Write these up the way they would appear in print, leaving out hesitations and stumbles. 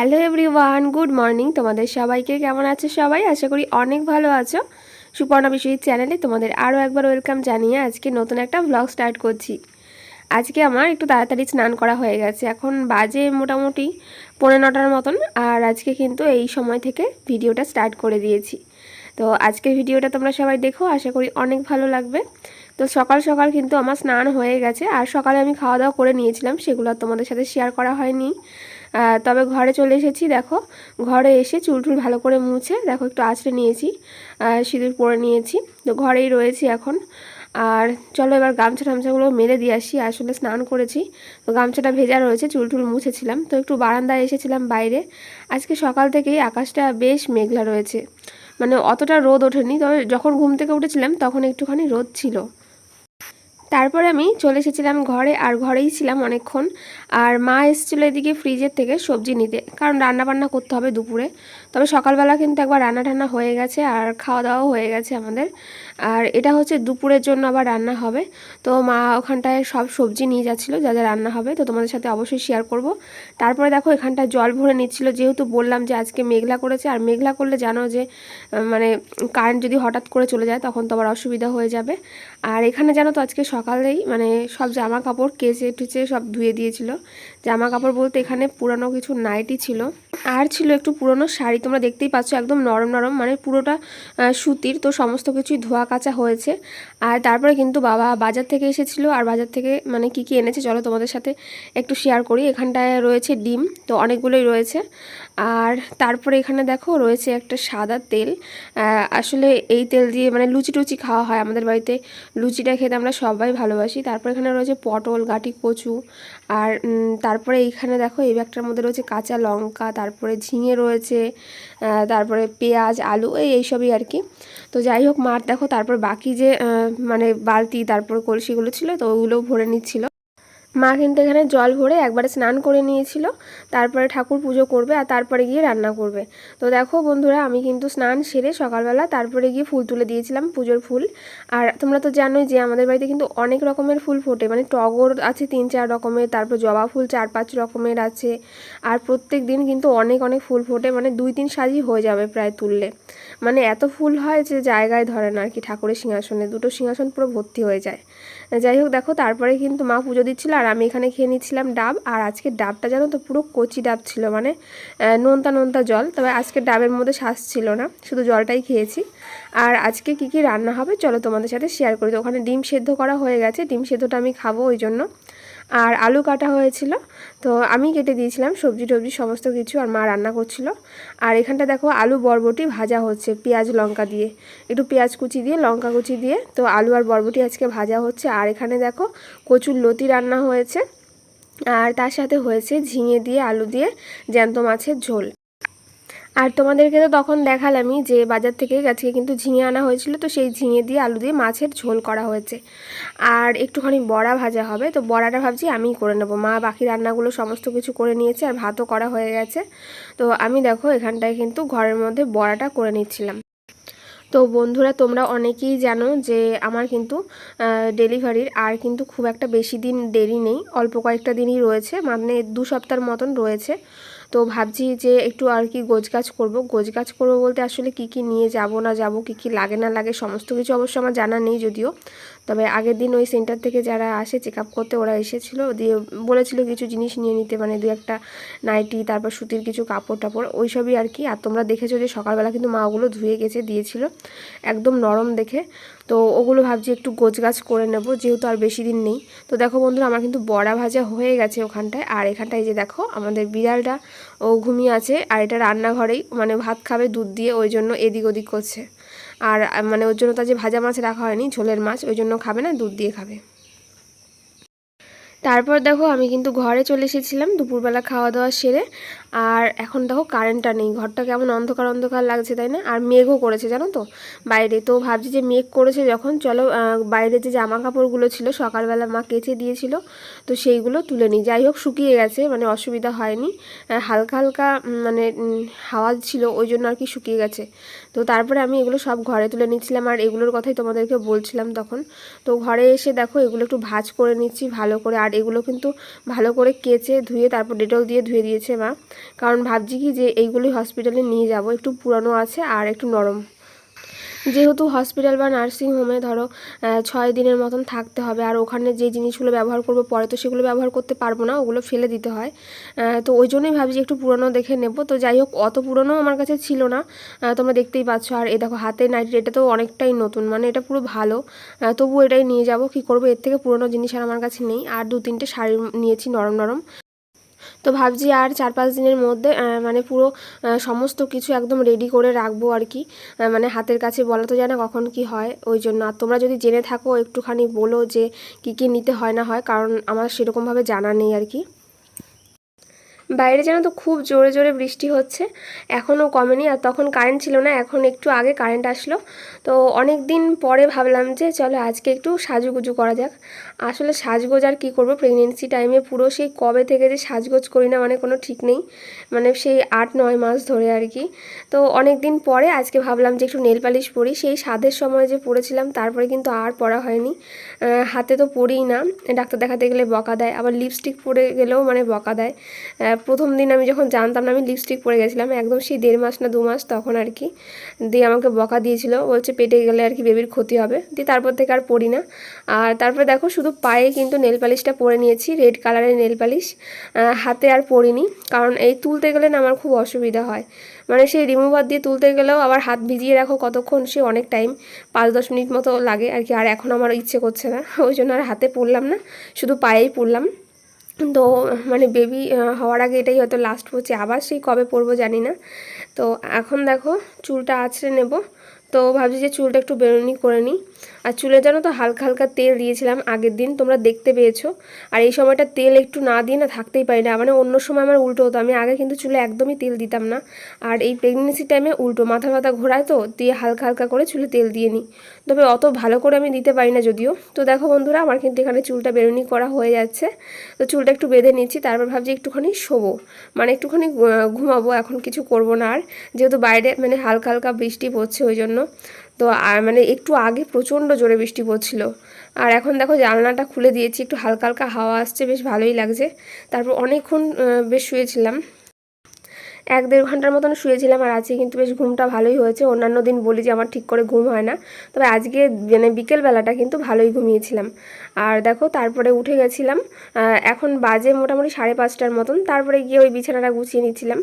Hello everyone, good morning. তোমাদের সবাইকে কেমন আছো সবাই? আশা করি অনেক ভালো আছো। সুপর্ণা বিশ্বজিৎ চ্যানেলে তোমাদের আরও একবার ওয়েলকাম জানিয়ে আজকে নতুন একটা ব্লগ স্টার্ট করছি। আজকে আমার একটু তাড়াতাড়ি স্নান করা হয়ে গেছে, এখন বাজে মোটামুটি 9:45 মতন। আর আজকে কিন্তু এই সময় থেকে ভিডিওটা স্টার্ট করে দিয়েছি। তো আজকের ভিডিওটা তোমরা সবাই দেখো, আশা করি অনেক ভালো লাগবে। তো সকাল সকাল কিন্তু আমার স্নান হয়ে গেছে, আর সকালে আমি খাওয়া দাওয়া করে নিয়েছিলাম, সেগুলো তোমাদের সাথে শেয়ার করা হয়নি। তবে ঘরে চলে এসেছি। দেখো, ঘরে এসে চুল টুল ভালো করে মুছে দেখো একটু আঁচড়ে নিয়েছি, সিঁদুর পরে নিয়েছি। তো ঘরেই রয়েছি এখন। আর চলো এবার গামছা টামছাগুলো মেলে দিয়ে আসি। আসলে স্নান করেছি তো গামছাটা ভেজা রয়েছে, চুল টুল মুছেছিলাম। তো একটু বারান্দায় এসেছিলাম বাইরে। আজকে সকাল থেকেই আকাশটা বেশ মেঘলা রয়েছে, মানে অতটা রোদ ওঠেনি, তবে যখন ঘুম থেকে উঠেছিলাম তখন একটুখানি রোদ ছিল। তারপরে আমি চলে এসেছিলাম ঘরে, আর ঘরেই ছিলাম অনেকক্ষণ। আর মা এসেছিলো এদিকে ফ্রিজের থেকে সবজি নিতে, কারণ রান্না বান্না করতে হবে দুপুরে। তবে সকালবেলা কিন্তু একবার রান্না টান্না হয়ে গেছে আর খাওয়া দাওয়াও হয়ে গেছে আমাদের। আর এটা হচ্ছে দুপুরের জন্য আবার রান্না হবে। তো মা ওখানটায় সব সবজি নিয়ে যাচ্ছিলো, যা যা রান্না হবে, তো তোমাদের সাথে অবশ্যই শেয়ার করব। তারপরে দেখো এখানটায় জল ভরে নিচ্ছিল, যেহেতু বললাম যে আজকে মেঘলা করেছে। আর মেঘলা করলে জানো যে মানে কারেন্ট যদি হঠাৎ করে চলে যায় তখন তো আবার অসুবিধা হয়ে যাবে। আর এখানে জানো তো আজকে সকালেই মানে সব জামা কাপড় কেচে টুচে সব ধুয়ে দিয়েছিল। জামা কাপড় বলতে এখানে পুরানো কিছু নাইটি ছিল, আর ছিল একটু পুরনো শাড়ি। তোমরা দেখতেই পাচ্ছ একদম নরম নরম, মানে পুরোটা সুতির। তো সমস্ত কিছুই ধোয়া কাচা হয়েছে। আর তারপরে কিন্তু বাবা বাজার থেকে এসেছিলো, আর বাজার থেকে মানে কি কি এনেছে চলো তোমাদের সাথে একটু শেয়ার করি। এখানটায় রয়েছে ডিম, তো অনেকগুলোই রয়েছে। আর তারপরে এখানে দেখো রয়েছে একটা সাদা তেল। আসলে এই তেল দিয়ে মানে লুচি টুচি খাওয়া হয় আমাদের বাড়িতে, লুচিটা খেতে আমরা সবাই ভালোবাসি। তারপর এখানে রয়েছে পটল, গাঁটি কচু। আর তারপরে এইখানে দেখো এই ব্যাগটার মধ্যে রয়েছে কাঁচা লঙ্কা, তারপরে ঝিঙে রয়েছে, তারপরে পেঁয়াজ, আলু, এইসবই আর কি। তো যাই হোক, মার দেখো তারপর বাকি যে মানে বালতি তারপর কলসিগুলো ছিল, তো ওগুলোও ভরে নিচ্ছিল। মা কিন্তু এখানে জল ভরে একবারে স্নান করে নিয়েছিল, তারপরে ঠাকুর পুজো করবে আর তারপরে গিয়ে রান্না করবে। তো দেখো বন্ধুরা, আমি কিন্তু স্নান সেরে সকালবেলা তারপরে গিয়ে ফুল তুলে দিয়েছিলাম, পুজোর ফুল। আর তোমরা তো জানোই যে আমাদের বাড়িতে কিন্তু অনেক রকমের ফুল ফোটে, মানে টগর আছে 3-4 রকমের, তারপর জবা ফুল 4-5 রকমের আছে। আর প্রত্যেক দিন কিন্তু অনেক অনেক ফুল ফোটে, মানে 2-3 সাজি হয়ে যাবে প্রায় তুললে। মানে এত ফুল হয় যে জায়গায় ধরে না আর কি, ঠাকুরের সিংহাসনে 2টো সিংহাসন পুরো ভর্তি হয়ে যায়। যাই হোক, দেখো তারপরে কিন্তু মা পুজো দিচ্ছিল, আর আমি এখানে খেয়ে নিচ্ছিলাম ডাব। আর আজকে ডাবটা জানো তো পুরো কচি ডাব ছিল, মানে নোনতা নোনতা জল। তবে আজকে ডাবের মধ্যে শ্বাস ছিল না, শুধু জলটাই খেয়েছি। আর আজকে কি কি রান্না হবে চলো তোমাদের সাথে শেয়ার করি। তো ওখানে ডিম সেদ্ধ করা হয়ে গেছে, ডিম সেদ্ধটা আমি খাবো ওই জন্য। আর আলু কাটা হয়েছিল, তো আমি কেটে দিয়েছিলাম সবজি টবজি সমস্ত কিছু, আর মা রান্না করছিল। আর এখানটা দেখো আলু বরবটি ভাজা হচ্ছে পেঁয়াজ লঙ্কা দিয়ে, একটু পেঁয়াজ কুচি দিয়ে লঙ্কা কুচি দিয়ে, তো আলু আর বরবটি আজকে ভাজা হচ্ছে। আর এখানে দেখো কচুর লতি রান্না হয়েছে, আর তার সাথে হয়েছে ঝিঙে দিয়ে আলু দিয়ে জ্যান্ত মাছের ঝোল। আর তোমাদেরকে তো তখন দেখালামই যে বাজার থেকে আজকে কিন্তু ঝিঙে আনা হয়েছিল, তো সেই ঝিঙে দিয়ে আলু দিয়ে মাছের ঝোল করা হয়েছে। আর একটুখানি বড়া ভাজা হবে, তো বড়াটা ভাবছি আমিই করে নেবো। মা বাকি রান্নাগুলো সমস্ত কিছু করে নিয়েছে, আর ভাতও করা হয়ে গেছে। তো আমি দেখো এখানটায় কিন্তু ঘরের মধ্যে বড়াটা করে নিচ্ছিলাম। তো বন্ধুরা, তোমরা অনেকেই জানো যে আমার কিন্তু ডেলিভারির আর কিন্তু খুব একটা বেশি দিন দেরি নেই, অল্প কয়েকটা দিনই রয়েছে, মানে 2 সপ্তাহের মতন রয়েছে। তো ভাবছি যে একটু আর কি গোছগাছ করব। গোছগাছ করবো বলতে আসলে কি কি নিয়ে যাব না যাব, কি কি লাগে না লাগে সমস্ত কিছু অবশ্য আমার জানা নেই যদিও। তবে আগের দিন ওই সেন্টার থেকে যারা আসে চেক আপ করতে, ওরা এসেছিলো, দিয়ে বলেছিল কিছু জিনিস নিয়ে নিতে, মানে 2-1টা নাইটি, তারপর সুতির কিছু কাপড় টাপড়, ওইসবই আর কি। আর তোমরা দেখেছো যে সকালবেলা কিন্তু মা ওগুলো ধুয়ে গেছে দিয়েছিল, একদম নরম দেখে। তো ওগুলো ভাবছি একটু গোছগাছ করে নেব, যেহেতু আর বেশি দিন নেই। তো দেখো বন্ধুরা, আমার কিন্তু বড়া ভাজা হয়ে গেছে ওখানটায়। আর এখানটায় যে দেখো আমাদের বিড়ালটা ও ঘুমিয়ে আছে, আর এটা রান্নাঘরেই মানে ভাত খাবে দুধ দিয়ে, ওই জন্য এদিক ওদিক করছে। আর মানে ওর জন্য তার যে ভাজা মাছ রাখা হয়নি, ঝোলের মাছ, ওই জন্য খাবে না, দুধ দিয়ে খাবে। তারপর দেখো আমি কিন্তু ঘরে চলে এসেছিলাম দুপুরবেলা খাওয়া দাওয়া সেরে। আর এখন দেখো কারেন্টটা নেই, ঘরটা কেমন অন্ধকার অন্ধকার লাগছে তাই না? আর মেঘও করেছে জানো তো বাইরে। তো ভাবছি যে মেঘ করেছে যখন, চলো বাইরে যে জামা কাপড়গুলো ছিল সকালবেলা মা কেচে দিয়েছিল, তো সেইগুলো তুলে নিই। যাই হোক শুকিয়ে গেছে, মানে অসুবিধা হয়নি। হালকা হালকা মানে হাওয়া ছিল, ওই জন্য আর কি শুকিয়ে গেছে। তো তারপরে আমি এগুলো সব ঘরে তুলে নিচ্ছিলাম, আর এগুলোর কথাই তোমাদেরকে বলছিলাম তখন। তো ঘরে এসে দেখো এগুলো একটু ভাঁজ করে নিচ্ছি ভালো করে। আর এগুলো কিন্তু ভালো করে কেচে ধুয়ে তারপর ডেটল দিয়ে ধুয়ে দিয়েছে মা। কারণ ভাবছি কি যে এইগুলি হসপিটালে নিয়ে যাব, একটু পুরানো আছে আর একটু নরম। যেহেতু হসপিটাল বা নার্সিং হোমে ধরো 6 দিনের মতন থাকতে হবে, আর ওখানে যে জিনিসগুলো ব্যবহার করবো পরে তো সেগুলো ব্যবহার করতে পারবো না, ওগুলো ফেলে দিতে হয়। তো ওই জন্যই ভাবছি একটু পুরনো দেখে নেব। তো যাই হোক, অত পুরনো আমার কাছে ছিল না, তোমরা দেখতেই পাচ্ছ। আর এ দেখো হাতের নাইটি, এটা তো অনেকটাই নতুন, মানে এটা পুরো ভালো। তবু এটাই নিয়ে যাব, কি করবো, এর থেকে পুরনো জিনিস আর আমার কাছে নেই। আর 2-3টে শাড়ি নিয়েছি নরম নরম। তো ভাবছি আর 4-5 দিনের মধ্যে মানে পুরো সমস্ত কিছু একদম রেডি করে রাখবো আর কি। মানে হাতের কাছে বলা তো যায় না কখন কি হয়, ওই জন্য। আর তোমরা যদি জেনে থাকো একটুখানি বলো যে কী কী নিতে হয় না হয়, কারণ আমার সেরকমভাবে জানা নেই আর কি। বাইরে যেন তো খুব জোরে জোরে বৃষ্টি হচ্ছে, এখনও কমেনি। আর তখন কারেন্ট ছিল না, এখন একটু আগে কারেন্ট আসলো। তো অনেক দিন পরে ভাবলাম যে চলো আজকে একটু সাজুগুজু করা যাক। আসলে সাজগোজ আর কী করবো, প্রেগনেন্সি টাইমে পুরো সেই কবে থেকে যে সাজগোজ করি না, মানে কোনো ঠিক নেই, মানে সেই 8-9 মাস ধরে আর কি। তো অনেক দিন পরে আজকে ভাবলাম যে একটু নেল পালিশ পরি। সেই সাধের সময় যে পরেছিলাম, তারপরে কিন্তু আর পরা হয়নি। হাতে তো পরিই না, ডাক্তার দেখাতে গেলে বকা দেয়, আবার লিপস্টিক পরে গেলেও মানে বকা দেয়। প্রথম দিন আমি যখন জানতাম না, আমি লিপস্টিক পরে গেছিলাম একদম সেই 1.5 মাস না 2 মাস তখন আর কি। দিয়ে আমাকে বকা দিয়েছিল, বলছে পেটে গেলে আর কি বেবির ক্ষতি হবে। দিয়ে তারপর থেকে আর পরি না। আর তারপরে দেখো শুধু পায়ে কিন্তু নেল পালিশটা পরে নিয়েছি, রেড কালারের নেল পালিশ। হাতে আর পরিনি, কারণ এই তুলতে গেলে না আমার খুব অসুবিধা হয়। মানে সেই রিমুভার দিয়ে তুলতে গেলেও আবার হাত ভিজিয়ে রাখো কতক্ষণ, সে অনেক টাইম, 5-10 মিনিট মতো লাগে আর কি। আর এখন আমার ইচ্ছে করছে না, ওই জন্য আর হাতে পরলাম না, শুধু পায়েই পরলাম। তো মানে বেবি হওয়ার আগে এটাই হয়তো লাস্ট পড়ছে, আবার সেই কবে পরবো জানি না। তো এখন দেখো চুলটা আঁচড়ে নেব। তো ভাবছি যে চুলটা একটু বেরুনি করে নিই। আর চুলে যেন তো হালকা হালকা তেল দিয়েছিলাম আগের দিন, তোমরা দেখতে পেয়েছো। আর এই সময়টা তেল একটু না দিয়ে না থাকতেই পারি না, মানে অন্য সময় আমার উল্টো হতো, আমি আগে কিন্তু চুলে একদমই তেল দিতাম না। আর এই প্রেগনেন্সি টাইমে উল্টো, মাথা ব্যথা ঘোরায়, তো দিয়ে হালকা হালকা করে চুলে তেল দিয়ে নিই। তবে অত ভালো করে আমি দিতে পারি না যদিও। তো দেখো বন্ধুরা, আমার কিন্তু এখানে চুলটা বেরুনি করা হয়ে যাচ্ছে। তো চুলটা একটু বেঁধে নিচ্ছি, তারপর ভাবছি একটুখানি শোবো, মানে একটুখানি ঘুমাবো, এখন কিছু করব না আর। যেহেতু বাইরে মানে হালকা হালকা বৃষ্টি পড়ছে, ওই জন্য। তো আর মানে একটু আগে প্রচণ্ড জোরে বৃষ্টি পড়ছিল। আর এখন দেখো জানলাটা খুলে দিয়েছি, একটু হালকা হালকা হাওয়া আসছে, বেশ ভালোই লাগছে। তারপর অনেকক্ষণ বেশ শুয়েছিলাম, 1-1.5 ঘন্টার মতন শুয়েছিলাম। আর আজকে কিন্তু বেশ ঘুমটা ভালোই হয়েছে। অন্যান্য দিন বলি যে আমার ঠিক করে ঘুম হয় না, তবে আজকে মানে বিকেলবেলাটা কিন্তু ভালোই ঘুমিয়েছিলাম। আর দেখো তারপরে উঠে গেছিলাম, এখন বাজে মোটামুটি 5:30টার মতন। তারপরে গিয়ে ওই বিছানাটা গুছিয়ে নিচ্ছিলাম,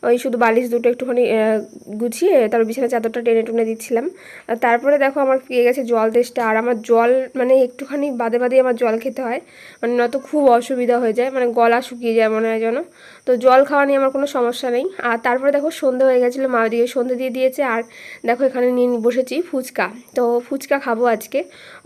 ওই শুধু বালিশ দুটো একটুখানি গুছিয়ে তারপর বিছানা চাদরটা টেনে টুনে দিচ্ছিলাম। আর তারপরে দেখো আমার পেয়ে গেছে জল তেষ্টা। আর আমার জল মানে একটুখানি বাদে বাদে আমার জল খেতে হয়, মানে নয়তো খুব অসুবিধা হয়ে যায়, মানে গলা শুকিয়ে যায় মনে হয় যেন। তো জল খাওয়া নিয়ে আমার কোনো সমস্যা নেই। আর তারপরে দেখো সন্ধে হয়ে গেছিলো, মা দিয়ে সন্ধে দিয়ে দিয়েছে। আর দেখো এখানে নিয়ে বসেছি ফুচকা। তো ফুচকা খাবো আজকে,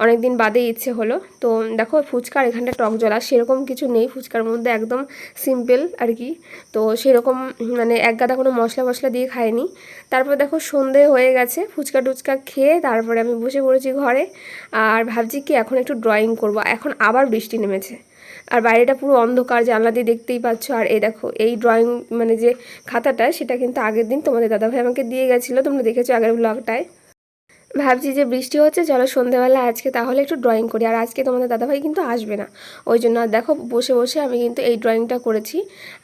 অনেক দিন বাদে ইচ্ছে হলো। তো দেখো ফুচকার এখানটা টক জল, আর সেরকম কিছু নেই ফুচকার মধ্যে, একদম সিম্পল আর কি। তো সেরকম মানে এক গাদা কোনো মশলা মশলা দিয়ে খাইনি। তারপর দেখো সন্ধে হয়ে গেছে, ফুচকা টুচকা খেয়ে তারপরে আমি বসে পড়েছি ঘরে। আর ভাবছি কি এখন একটু ড্রয়িং করব। এখন আবার বৃষ্টি নেমেছে, আর বাইরেটা পুরো অন্ধকার, জানলা দিয়ে দেখতেই পাচ্ছ। আর এই দেখো এই ড্রয়িং মানে যে খাতাটা, সেটা কিন্তু আগের দিন তোমাদের দাদাভাই আমাকে দিয়ে গেছিলো, তোমরা দেখেছো আগের ব্লগটায়। ভাবছি যে বৃষ্টি হচ্ছে, চলো সন্ধ্যেবেলা আজকে তাহলে একটু ড্রয়িং করি। আর আজকে তোমাদের দাদাভাই কিন্তু আসবে না, ওই জন্য। আর দেখো বসে বসে আমি কিন্তু এই ড্রয়িংটা করেছি।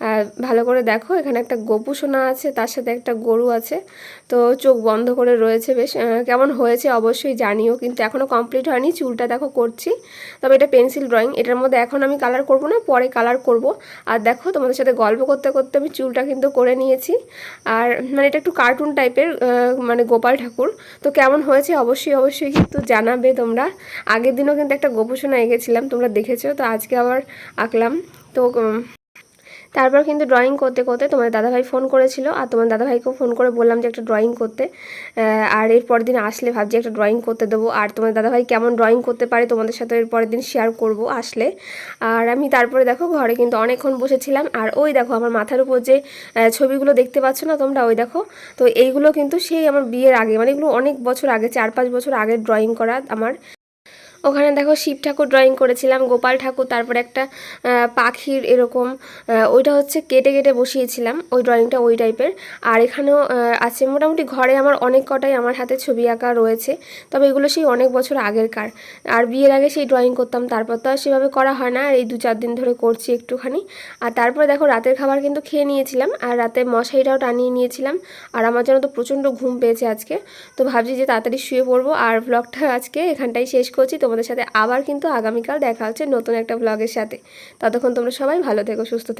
আর ভালো করে দেখো, এখানে একটা গোপু সোনা আছে, তার সাথে একটা গরু আছে। তো চোখ বন্ধ করে রয়েছে, বেশ কেমন হয়েছে অবশ্যই জানিও। কিন্তু এখনও কমপ্লিট হয়নি, চুলটা দেখো করছি। তবে এটা পেন্সিল ড্রয়িং, এটার মধ্যে এখন আমি কালার করব না, পরে কালার করব। আর দেখো তোমাদের সাথে গল্প করতে করতে আমি চুলটা কিন্তু করে নিয়েছি। আর মানে এটা একটু কার্টুন টাইপের, মানে গোপাল ঠাকুর। তো কেমন হয়েছে অবশ্যই অবশ্যই কিন্তু জানাবে তোমরা। আগের দিনও কিন্তু একটা গোপোষণা এঁকেছিলাম, তোমরা দেখেছো। তো আজকে আবার আঁকলাম। তো তারপর কিন্তু ড্রয়িং করতে করতে তোমার দাদাভাই ফোন করেছিল, আর তোমার দাদাভাইকেও ফোন করে বললাম যে একটা ড্রয়িং করতে। আর এর পরের দিন আসলে ভাবছি একটা ড্রয়িং করতে দেবো। আর তোমার দাদাভাই কেমন ড্রয়িং করতে পারে তোমাদের সাথে এর পরের দিন শেয়ার করব আসলে। আর আমি তারপরে দেখো ঘরে কিন্তু অনেকক্ষণ বসেছিলাম। আর ওই দেখো আমার মাথার উপর যে ছবিগুলো দেখতে পাচ্ছ না তোমরা, ওই দেখো। তো এইগুলো কিন্তু সেই আমার বিয়ের আগে, মানে এগুলো অনেক বছর আগে, 4-5 বছর আগে ড্রয়িং করা আমার। ওখানে দেখো শিব ঠাকুর ড্রয়িং করেছিলাম, গোপাল ঠাকুর, তারপরে একটা পাখির এরকম ওইটা হচ্ছে কেটে কেটে বসিয়েছিলাম, ওই ড্রয়িংটা ওই টাইপের। আর এখানেও আছে মোটামুটি ঘরে আমার অনেক কটাই আমার হাতে ছবি আঁকা রয়েছে, তবে এগুলো সেই অনেক বছর আগেরকার। আর বিয়ের আগে সেই ড্রয়িং করতাম, তারপর তো আর সেভাবে করা হয় না, আর এই 2-4 দিন ধরে করছি একটুখানি। আর তারপরে দেখো রাতের খাবার কিন্তু খেয়ে নিয়েছিলাম, আর রাতে মশারিটাও টানিয়ে নিয়েছিলাম। আর আমার জন্য তো প্রচণ্ড ঘুম পেয়েছে আজকে, তো ভাবছি যে তাড়াতাড়ি শুয়ে পড়বো। আর ব্লগটা আজকে এখানটাই শেষ করছি, তোমাদের সাথে আবার কিন্তু আগামীকাল দেখা হচ্ছে নতুন একটা ব্লগের সাথে। ততক্ষণ তোমরা সবাই ভালো থেকো, সুস্থ থেকো।